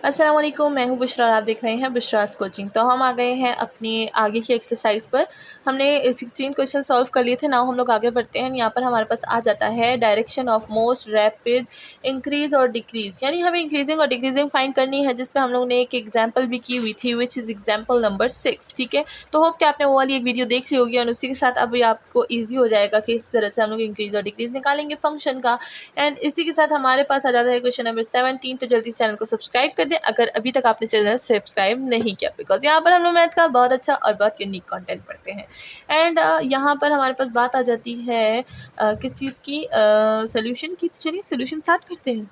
अस्सलाम वालेकुम, मैं हूँ बुशरा और आप देख रहे हैं बुशरास कोचिंग। तो हम आ गए हैं अपनी आगे की एक्सरसाइज पर। हमने 16 क्वेश्चन सॉल्व कर लिए थे। नाउ हम लोग आगे बढ़ते हैं। यहाँ पर हमारे पास आ जाता है direction of most rapid increase और डिक्रीज़, यानी हमें इंक्रीजिंग और डिक्रीजिंग फाइंड करनी है, जिसमें हम लोग ने एक एग्जाम्पल भी की हुई थी, विच इज़ एग्जाम्पल नंबर 6। ठीक है, तो होप कि आपने वो वाली एक वीडियो देख ली होगी और उसी के साथ अब आपको ईजी हो जाएगा कि इस तरह से हम लोग इंक्रीज़ और डिक्रीज़ निकालेंगे फंक्शन का। एंड इसी के साथ हमारे पास आ जाता है क्वेश्चन नंबर 17। तो जल्दी से चैनल को सब्सक्राइब कर दें अगर अभी तक आपने चैनल सब्सक्राइब नहीं किया, बिकॉज यहाँ पर हम लोग मैथ का बहुत अच्छा और बहुत यूनिक कंटेंट पढ़ते हैं। एंड यहाँ पर हमारे पास बात आ जाती है किस चीज़ की, सोल्यूशन की। तो चलिए सोल्यूशन स्टार्ट करते हैं।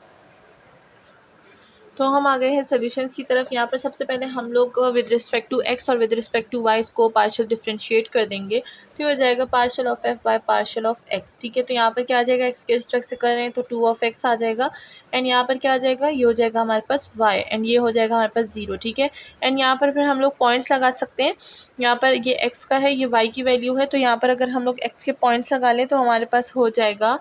तो हम आ गए हैं सोल्यूशंस की तरफ। यहाँ पर सबसे पहले हम लोग विद रिस्पेक्ट टू एक्स और विद रिस्पेक्ट टू वाई इसको पार्शियल डिफरेंशिएट कर देंगे। तो ये हो जाएगा partial of f by partial of x. ठीक है, तो यहाँ पर क्या आ जाएगा, एक्स के रिस्पेक्ट से कर रहे हैं तो 2 ऑफ एक्स आ जाएगा। एंड यहाँ पर क्या आ जाएगा, ये हो जाएगा हमारे पास वाई, एंड ये हो जाएगा हमारे पास 0। ठीक है, एंड यहाँ पर फिर हम लोग पॉइंट्स लगा सकते हैं। यहाँ पर ये एक्स का है, ये वाई की वैल्यू है, तो यहाँ पर अगर हम लोग एक्स के पॉइंट्स लगा लें तो हमारे पास हो जाएगा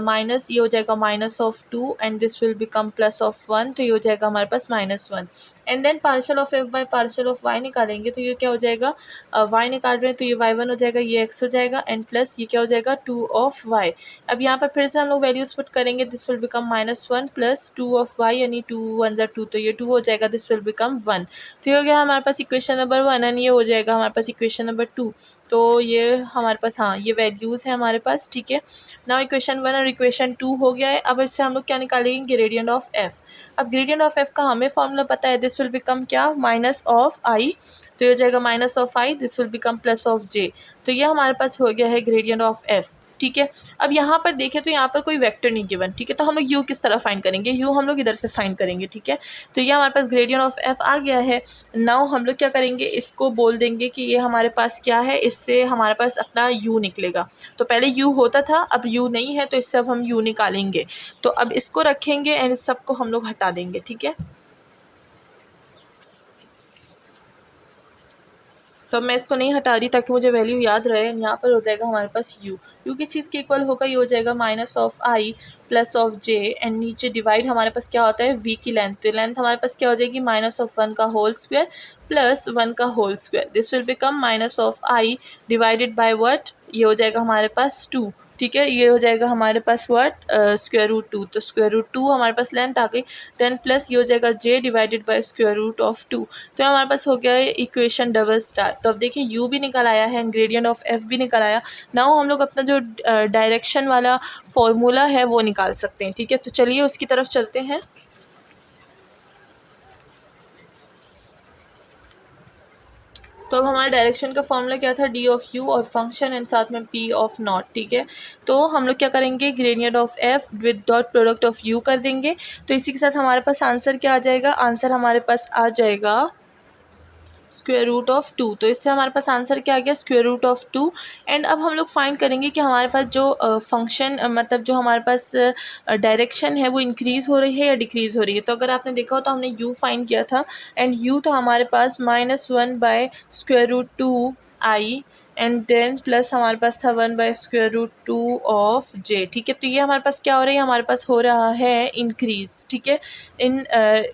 माइनस, ये हो जाएगा minus of 2 and this will become plus of 1। तो ये हो जाएगा हमारे पास -1। And then partial of f by partial of y निकालेंगे तो ये क्या हो जाएगा, वाई निकाल रहे हैं तो ये y1 हो जाएगा, ये x हो जाएगा, एंड प्लस ये क्या हो जाएगा 2 ऑफ y। अब यहाँ पर फिर से हम लोग वैल्यूज पुट करेंगे, this will become -1 plus 2 of y, यानी 2 1 ज़ा 2, तो ये 2 हो जाएगा, दिस विल बिकम 1। तो ये हो गया हमारे पास इक्वेशन नंबर 1 एंड ये हो जाएगा हमारे पास इक्वेशन नंबर 2। तो ये हमारे पास, हाँ, ये वैल्यूज़ है हमारे पास। ठीक है, नाउ इक्वेशन 1 और इक्वेशन 2 हो गया है। अब इससे हम लोग क्या निकालेंगे, ग्रेडियंट ऑफ f। अब ग्रेडियंट ऑफ f का हमें फॉर्मूला पता है, दिस विल बिकम क्या, माइनस ऑफ i। तो ये हो जाएगा minus of i, this will become plus of j। तो ये हमारे पास हो गया है ग्रेडियंट ऑफ f। ठीक है, अब यहाँ पर देखें तो यहाँ पर कोई वेक्टर नहीं गिवन। ठीक है, तो हम लोग u किस तरह फाइंड करेंगे, u हम लोग इधर से फाइंड करेंगे। ठीक है, तो ये हमारे पास ग्रेडियंट ऑफ f आ गया है। नाउ हम लोग क्या करेंगे, इसको बोल देंगे कि ये हमारे पास क्या है, इससे हमारे पास अपना u निकलेगा। तो पहले u होता था, अब u नहीं है, तो इससे अब हम u निकालेंगे। तो अब इसको रखेंगे एंड इस सबको हम लोग हटा देंगे। ठीक है, तो अब मैं इसको नहीं हटा रही ताकि मुझे वैल्यू याद रहे। यहाँ पर हो जाएगा हमारे पास u किस चीज़ के इक्वल होगा, ये हो जाएगा minus of i plus of j, and नीचे डिवाइड हमारे पास क्या होता है, v की लेंथ। तो लेंथ हमारे पास क्या हो जाएगी, माइनस ऑफ 1 का होल स्क्वायर प्लस 1 का whole square. This will become minus of i divided by what, ये हो जाएगा हमारे पास 2। ठीक है, ये हो जाएगा हमारे पास व्हाट, स्क्वायर रूट 2। तो स्क्वायर रूट 2 हमारे पास लेंथ आ गई। देन प्लस ये हो जाएगा j divided by square root of 2। तो हमारे पास हो गया है इक्वेशन डबल स्टार। तो अब देखिए u भी निकल आया है, ग्रेडियंट ऑफ f भी निकल आया। नाउ हम लोग अपना जो डायरेक्शन वाला फॉर्मूला है वो निकाल सकते हैं। ठीक है, तो चलिए उसकी तरफ चलते हैं। तो अब हमारे डायरेक्शन का फॉर्मूला क्या था, डी ऑफ यू और फंक्शन एंड साथ में पी ऑफ नॉट। ठीक है, तो हम लोग क्या करेंगे, gradient of F with dot product of you कर देंगे। तो इसी के साथ हमारे पास आंसर क्या आ जाएगा, आंसर हमारे पास आ जाएगा स्क्वायर रूट ऑफ 2। तो इससे हमारे पास आंसर क्या आ गया, स्क्वायर रूट ऑफ 2। एंड अब हम लोग फाइंड करेंगे कि हमारे पास जो फंक्शन मतलब जो हमारे पास डायरेक्शन है वो इंक्रीज़ हो रही है या डिक्रीज़ हो रही है। तो अगर आपने देखा हो तो हमने u फाइंड किया था, एंड u था हमारे पास -1 by square root 2 i, and then plus हमारे पास था 1 by square root 2 of j। ठीक है, तो ये हमारे पास क्या हो रहा है, हमारे पास हो रहा है इंक्रीज़। ठीक है, इन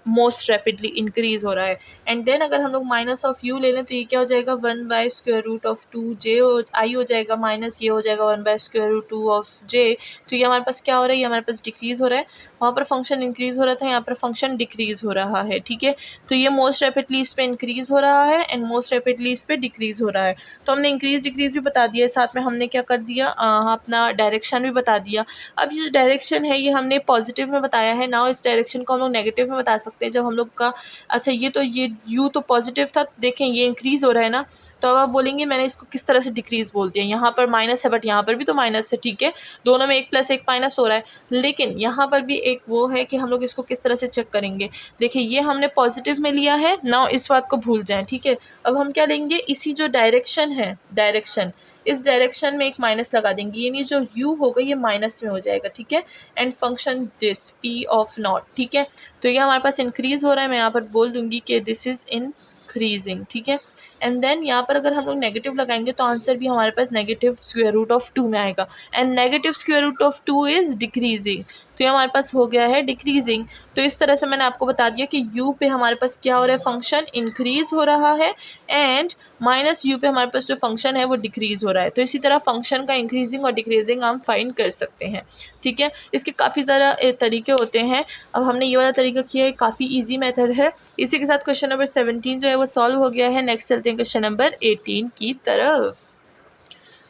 मोस्ट रैपिडली इंक्रीज़ हो रहा है। एंड देन अगर हम लोग माइनस ऑफ u ले लें तो ये क्या हो जाएगा, 1 by square root of 2 j i हो जाएगा, माइनस ये हो जाएगा 1 by square root 2 of j। तो ये हमारे पास क्या हो रहा है, ये हमारे पास डिक्रीज़ हो रहा है। वहाँ पर फंक्शन इंक्रीज़ हो रहा था, यहाँ पर फंक्शन डिक्रीज़ हो रहा है। ठीक है, तो ये मोस्ट रैपिडली इस पर इंक्रीज़ हो रहा है एंड मोस्ट रैपिडली इस पर डिक्रीज़ हो रहा है। तो हमने इंक्रीज़ डिक्रीज़ भी बता दिया, साथ में हमने क्या कर दिया, अपना डायरेक्शन भी बता दिया। अब ये जो डायरेक्शन है ये हमने पॉजिटिव में बताया है। नाउ इस डायरेक्शन को हम लोग नेगेटिव में बता सकते हैं जब हम लोग का, अच्छा ये तो ये u तो पॉजिटिव था, देखें ये इंक्रीज़ हो रहा है ना। तो अब आप बोलेंगे मैंने इसको किस तरह से डिक्रीज़ बोल दिया, यहाँ पर माइनस है बट यहाँ पर भी तो माइनस है। ठीक है, दोनों में 1 + 1 माइनस हो रहा है, लेकिन यहाँ पर भी एक वो है कि हम लोग इसको किस तरह से चेक करेंगे। देखिए ये हमने पॉजिटिव में लिया है, नाउ इस बात को भूल जाएं। ठीक है, अब हम क्या लेंगे, इसी जो डायरेक्शन है, डायरेक्शन, इस डायरेक्शन में एक माइनस लगा देंगे, यानी जो u होगा ये माइनस में हो जाएगा। ठीक है, and function this p of not. ठीक है, तो ये हमारे पास इंक्रीज़ हो रहा है, मैं यहाँ पर बोल दूंगी कि दिस इज़ इंक्रीजिंग। ठीक है, एंड देन यहाँ पर अगर हम लोग नेगेटिव लगाएंगे तो आंसर भी हमारे पास नेगेटिव स्क्वायर रूट ऑफ 2 में आएगा, and negative square root of 2 is decreasing. तो ये हमारे पास हो गया है डिक्रीजिंग। तो इस तरह से मैंने आपको बता दिया कि u पे हमारे पास क्या हो रहा है, फंक्शन इंक्रीज हो रहा है, एंड माइनस u पे हमारे पास जो फंक्शन है वो डिक्रीज हो रहा है। तो इसी तरह फंक्शन का इंक्रीजिंग और डिक्रीजिंग हम फाइंड कर सकते हैं, ठीक है। इसके काफ़ी ज़्यादा तरीके होते हैं। अब हमने ये वाला तरीका किया है, काफ़ी ईजी मेथड है। इसी के साथ क्वेश्चन नंबर 17 जो है वो सॉल्व हो गया है। नेक्स्ट चलते हैं क्वेश्चन नंबर 18 की तरफ।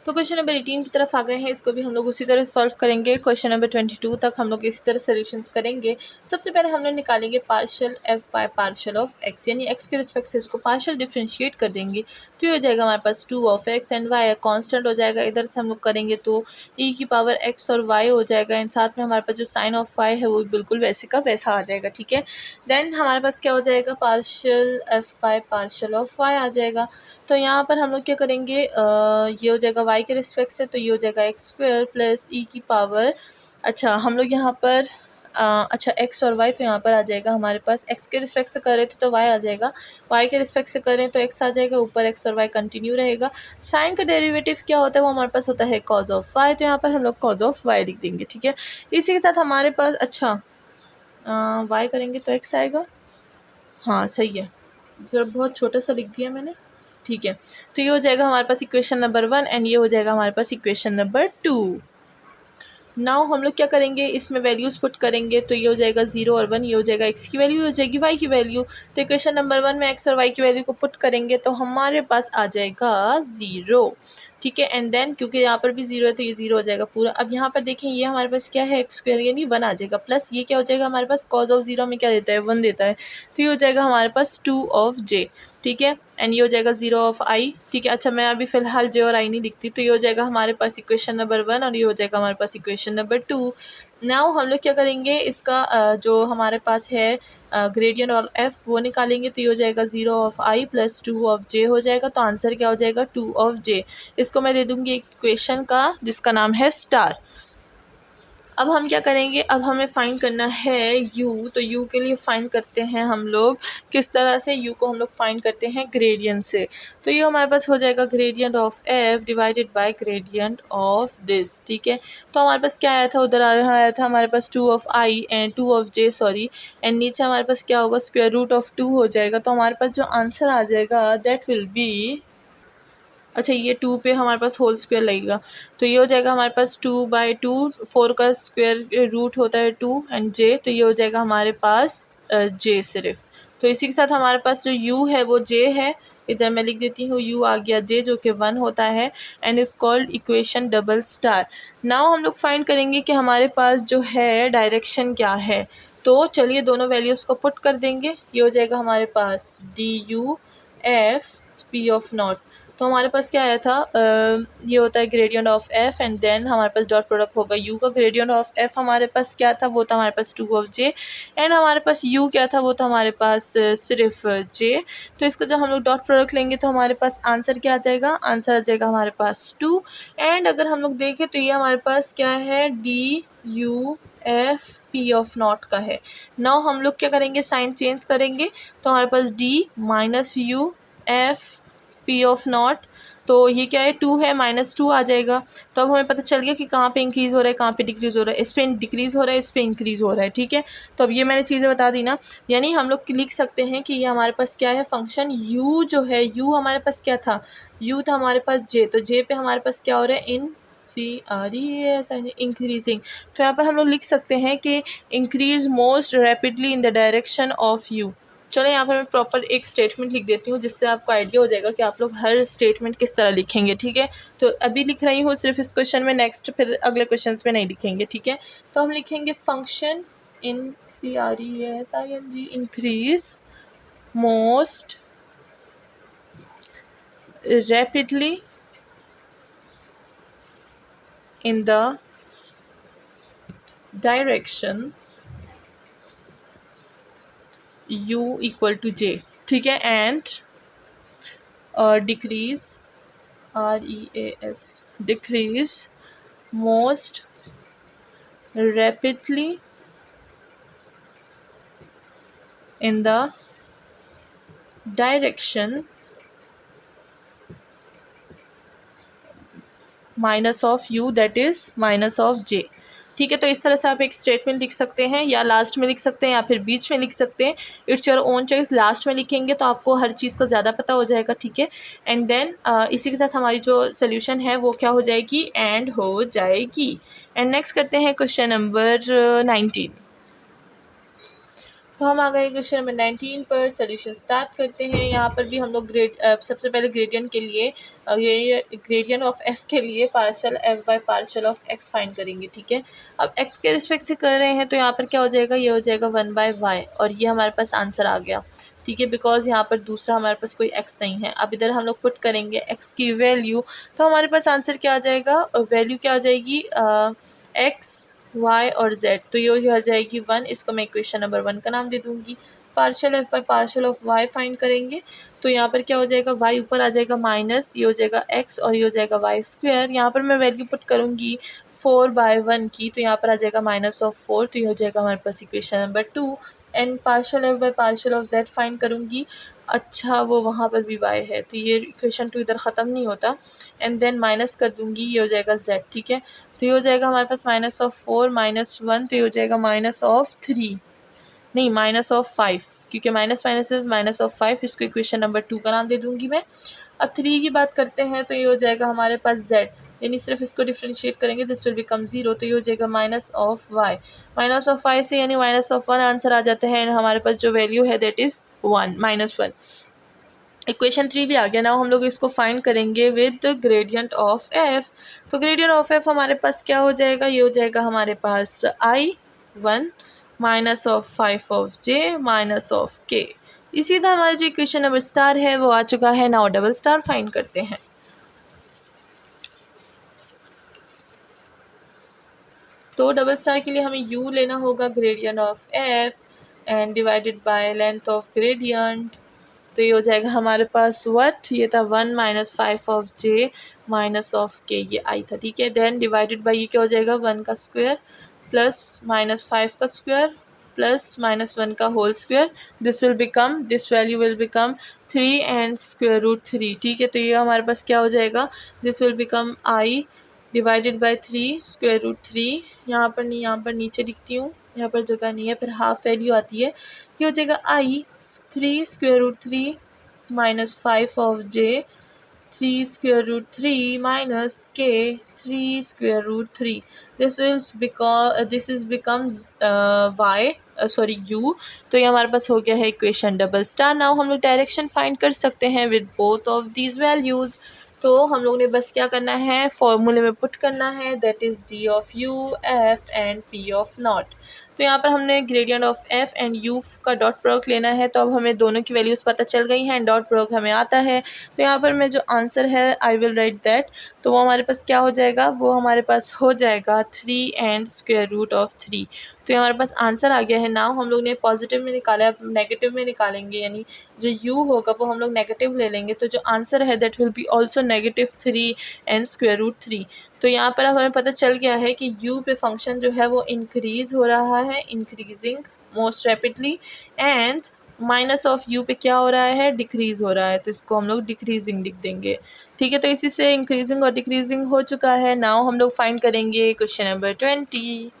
तो क्वेश्चन नंबर 18 की तरफ आ गए हैं, इसको भी हम लोग उसी तरह सॉल्व करेंगे। क्वेश्चन नंबर 22 तक हम लोग इसी तरह सोल्यूशंस करेंगे। सबसे पहले हम लोग निकालेंगे partial F by partial of x, यानी एक्स के रिस्पेक्ट से इसको पार्शियल डिफ्रेंशिएट कर देंगे। तो ये हो जाएगा हमारे पास 2 of x and y constant हो जाएगा। इधर से हम लोग करेंगे तो ई की पावर एक्स और वाई हो जाएगा, एंड साथ में हमारे पास जो साइन ऑफ वाई है वो बिल्कुल वैसे का वैसा आ जाएगा, ठीक है। देन हमारे पास क्या हो जाएगा, partial F by partial of Y आ जाएगा। तो यहाँ पर हम लोग क्या करेंगे, ये हो जाएगा y के रिस्पेक्ट से, तो ये हो जाएगा एक्स स्क्वायर प्लस ई की पावर, अच्छा हम लोग यहाँ पर अच्छा x और y, तो यहाँ पर आ जाएगा हमारे पास x के रिस्पेक्ट से कर रहे थे तो y आ जाएगा, y के रिस्पेक्ट से करें तो x आ जाएगा, ऊपर x और y कंटिन्यू रहेगा। साइन का डेरिवेटिव क्या होता है, वो हमारे पास होता है कॉज ऑफ y, तो यहाँ पर हम लोग कॉज ऑफ y लिख देंगे, ठीक है। इसी के साथ हमारे पास अच्छा y करेंगे तो x आएगा, हाँ सही है, ज़रा बहुत छोटा सा लिख दिया मैंने, ठीक है। तो ये हो जाएगा हमारे पास इक्वेशन नंबर 1 एंड ये हो जाएगा हमारे पास इक्वेशन नंबर 2। नाउ हम लोग क्या करेंगे, इसमें वैल्यूज़ पुट करेंगे, तो ये हो जाएगा 0 और 1, ये हो जाएगा x की वैल्यू, हो जाएगी y की वैल्यू। तो इक्वेशन नंबर 1 में x और y की वैल्यू को पुट करेंगे तो हमारे पास आ जाएगा 0, ठीक है। एंड देन क्योंकि यहाँ पर भी 0 है तो ये 0 हो जाएगा पूरा। अब यहाँ पर देखें ये हमारे पास क्या है, एक्स स्क्वायर यानी 1 आ जाएगा, प्लस ये क्या हो जाएगा हमारे पास, कॉज ऑफ 0 में क्या देता है, 1 देता है, तो ये हो जाएगा हमारे पास 2 ऑफ j, ठीक है। एंड ये हो जाएगा 0 ऑफ i, ठीक है। अच्छा मैं अभी फ़िलहाल j और i नहीं लिखती, तो ये हो जाएगा हमारे पास इक्वेशन नंबर 1 और ये हो जाएगा हमारे पास इक्वेशन नंबर 2। नाउ हम लोग क्या करेंगे, इसका जो हमारे पास है ग्रेडियंट और f वो निकालेंगे, तो ये हो जाएगा 0 of i plus 2 of j हो जाएगा, तो आंसर क्या हो जाएगा 2 ऑफ j। इसको मैं दे दूँगी एक इक्वेशन का जिसका नाम है स्टार। अब हम क्या करेंगे, अब हमें फाइंड करना है u, तो u के लिए फाइंड करते हैं हम लोग किस तरह से, u को हम लोग फाइंड करते हैं ग्रेडियंट से। तो ये हमारे पास हो जाएगा gradient of f divided by gradient of this, ठीक है। तो हमारे पास क्या आया था, उधर आया था हमारे पास 2 of i and 2 of j sorry, and नीचे हमारे पास क्या होगा, स्क्वायर रूट ऑफ 2 हो जाएगा। तो हमारे पास जो आंसर आ जाएगा दैट विल बी, अच्छा ये 2 पे हमारे पास होल स्क्वायर लगेगा, तो ये हो जाएगा हमारे पास 2/2, 4 का स्क्वायर रूट होता है 2 एंड j, तो ये हो जाएगा हमारे पास j सिर्फ। तो इसी के साथ हमारे पास जो u है वो j है, इधर मैं लिख देती हूँ u आ गया j जो कि 1 होता है, and is called equation double star. Now हम लोग फाइंड करेंगे कि हमारे पास जो है डायरेक्शन क्या है, तो चलिए दोनों वैल्यूज़ को पुट कर देंगे। ये हो जाएगा हमारे पास du f p of naught, तो हमारे पास क्या आया था, ये होता है gradient of f and then हमारे पास डॉट प्रोडक्ट होगा u का। ग्रेडियंट ऑफ f हमारे पास क्या था, वो था हमारे पास 2 ऑफ j, एंड हमारे पास u क्या था, वो था हमारे पास सिर्फ j। तो इसका जब हम लोग डॉट प्रोडक्ट लेंगे तो हमारे पास आंसर क्या आ जाएगा, आंसर आ जाएगा हमारे पास 2। एंड अगर हम लोग देखें तो ये हमारे पास क्या है, D U F P of not का है। नाउ हम लोग क्या करेंगे, साइन चेंज करेंगे, तो हमारे पास d minus U F P of naught, तो ये क्या है 2 है, -2 आ जाएगा। तो अब हमें पता चल गया कि कहाँ पे इंक्रीज़ हो रहा है, कहाँ पे डिक्रीज़ हो रहा है, इस पे डिक्रीज़ हो रहा है, इस पे इंक्रीज़ हो रहा है, ठीक है। तो अब ये मैंने चीज़ें बता दी ना, यानी हम लोग लिख सकते हैं कि ये हमारे पास क्या है, फंक्शन u जो है, u हमारे पास क्या था, u था हमारे पास j, तो j पे हमारे पास क्या हो रहा है, इंक्रीजिंग। तो यहाँ पर हम लोग लिख सकते हैं कि increase most rapidly in the direction of u। चलो यहाँ पर मैं प्रॉपर एक स्टेटमेंट लिख देती हूँ जिससे आपको आइडिया हो जाएगा कि आप लोग हर स्टेटमेंट किस तरह लिखेंगे, ठीक है। तो अभी लिख रही हूँ सिर्फ इस क्वेश्चन में, नेक्स्ट फिर अगले क्वेश्चन में नहीं लिखेंगे, ठीक है। तो हम लिखेंगे function increase most rapidly in the direction u equal to j, ठीक है, and decrease REAS decrease most rapidly in the direction minus of u, that is minus of j। ठीक है। तो इस तरह से आप एक स्टेटमेंट लिख सकते हैं, या लास्ट में लिख सकते हैं या फिर बीच में लिख सकते हैं, it's your own choice. Last में लिखेंगे तो आपको हर चीज़ का ज़्यादा पता हो जाएगा, ठीक है। एंड देन इसी के साथ हमारी जो सोल्यूशन है वो क्या हो जाएगी, एंड हो जाएगी। एंड नेक्स्ट करते हैं क्वेश्चन नंबर 19। तो हम आ गए क्वेश्चन नंबर 19 पर। सोल्यूशन स्टार्ट करते हैं। यहाँ पर भी हम लोग सबसे पहले ग्रेडियंट के लिए ग्रेडियंट ऑफ एफ के लिए partial F by partial of x find करेंगे, ठीक है। अब एक्स के रिस्पेक्ट से कर रहे हैं तो यहाँ पर क्या हो जाएगा, ये हो जाएगा 1/y, और ये हमारे पास आंसर आ गया, ठीक है, बिकॉज यहाँ पर दूसरा हमारे पास कोई एक्स नहीं है। अब इधर हम लोग पुट करेंगे एक्स की वैल्यू, तो हमारे पास आंसर क्या आ जाएगा, वैल्यू क्या आ जाएगी, एक्स, y और z। तो ये हो जाएगी 1, इसको मैं इक्वेशन नंबर 1 का नाम दे दूँगी। Partial F by partial of y find करेंगे, तो यहाँ पर क्या हो जाएगा, y ऊपर आ जाएगा माइनस, ये हो जाएगा x और ये हो जाएगा y स्क्वायर। यहाँ पर मैं वैल्यू पुट करूँगी 4/1 की, तो यहाँ पर आ जाएगा -4, तो ये हो जाएगा हमारे पास equation number 2। And partial F by partial of z find करूँगी, अच्छा वो वहाँ पर भी y है, तो ये इक्वेशन 2 इधर ख़त्म नहीं होता। एंड देन माइनस कर दूँगी, ये हो जाएगा z, ठीक है। तो ये हो जाएगा हमारे पास -4 -1, तो ये हो जाएगा -3, नहीं -5, क्योंकि माइनस माइनस -5, इसको इक्वेशन नंबर 2 का नाम दे दूँगी मैं। अब 3 की बात करते हैं, तो ये हो जाएगा हमारे पास z, यानी सिर्फ इसको डिफ्रेंशिएट करेंगे, दिस विल बिकम 0, तो ये हो जाएगा -y। -5 से यानी -1 आंसर आ जाता है, एंड हमारे पास जो वैल्यू है दैट इज़ 1, -1। इक्वेशन 3 भी आ गया। नाउ हम लोग इसको फाइंड करेंगे विद ग्रेडियंट ऑफ एफ। तो ग्रेडियंट ऑफ एफ हमारे पास क्या हो जाएगा, ये हो जाएगा हमारे पास I1 -5 of j minus of k। इसी तरह हमारा जो इक्वेशन नंबर स्टार है वो आ चुका है। नाउ डबल स्टार फाइंड करते हैं। तो डबल स्टार के लिए हमें u लेना होगा, gradient of F and divided by length of gradient. तो ये हो जाएगा हमारे पास व्हाट, ये था 1 -5 of j minus of k, ये आई था, ठीक है। देन डिवाइडेड बाय ये क्या हो जाएगा, 1 का स्क्वायर प्लस -5 का स्क्वायर प्लस -1 का whole square. This value will become 3 and square root 3, ठीक है। तो ये हमारे पास क्या हो जाएगा, this will become i divided by 3 square root 3। यहाँ पर नहीं, यहाँ पर नीचे लिखती हूँ, यहाँ पर जगह नहीं है, फिर हाफ वैल्यू आती है। ये हो जाएगा i 3 square root 3 -5 of j 3 square root 3 minus k 3 square root 3। This is becomes y, sorry u। तो ये हमारे पास हो गया है इक्वेशन डबल स्टार। नाउ हम लोग डायरेक्शन फाइंड कर सकते हैं with both of these values. तो हम लोग ने बस क्या करना है, फॉर्मूले में पुट करना है, that is d of u f and p of naught. तो यहाँ पर हमने gradient of f and u का डॉट प्रोडक्ट लेना है, तो अब हमें दोनों की वैल्यूज़ पता चल गई हैं, डॉट प्रोडक्ट हमें आता है। तो यहाँ पर मैं जो आंसर है आई विल राइट दैट, तो वो हमारे पास क्या हो जाएगा, वो हमारे पास हो जाएगा 3 एंड स्क्वायर रूट ऑफ 3। तो ये हमारे पास आंसर आ गया है। नाउ हम लोग ने पॉजिटिव में निकाला, अब नेगेटिव में निकालेंगे, यानी जो u होगा वो हम लोग नेगेटिव ले लेंगे, तो जो आंसर है that will be also -3 and square root 3। तो यहाँ पर अब हमें पता चल गया है कि u पे फंक्शन जो है वो इंक्रीज़ हो रहा है, increasing most rapidly, and minus of u पे क्या हो रहा है, डिक्रीज़ हो रहा है, तो इसको हम लोग डिक्रीजिंग लिख देंगे, ठीक है। तो इसी से इंक्रीजिंग और डिक्रीजिंग हो चुका है। नाउ हम लोग फाइंड करेंगे क्वेश्चन नंबर 20।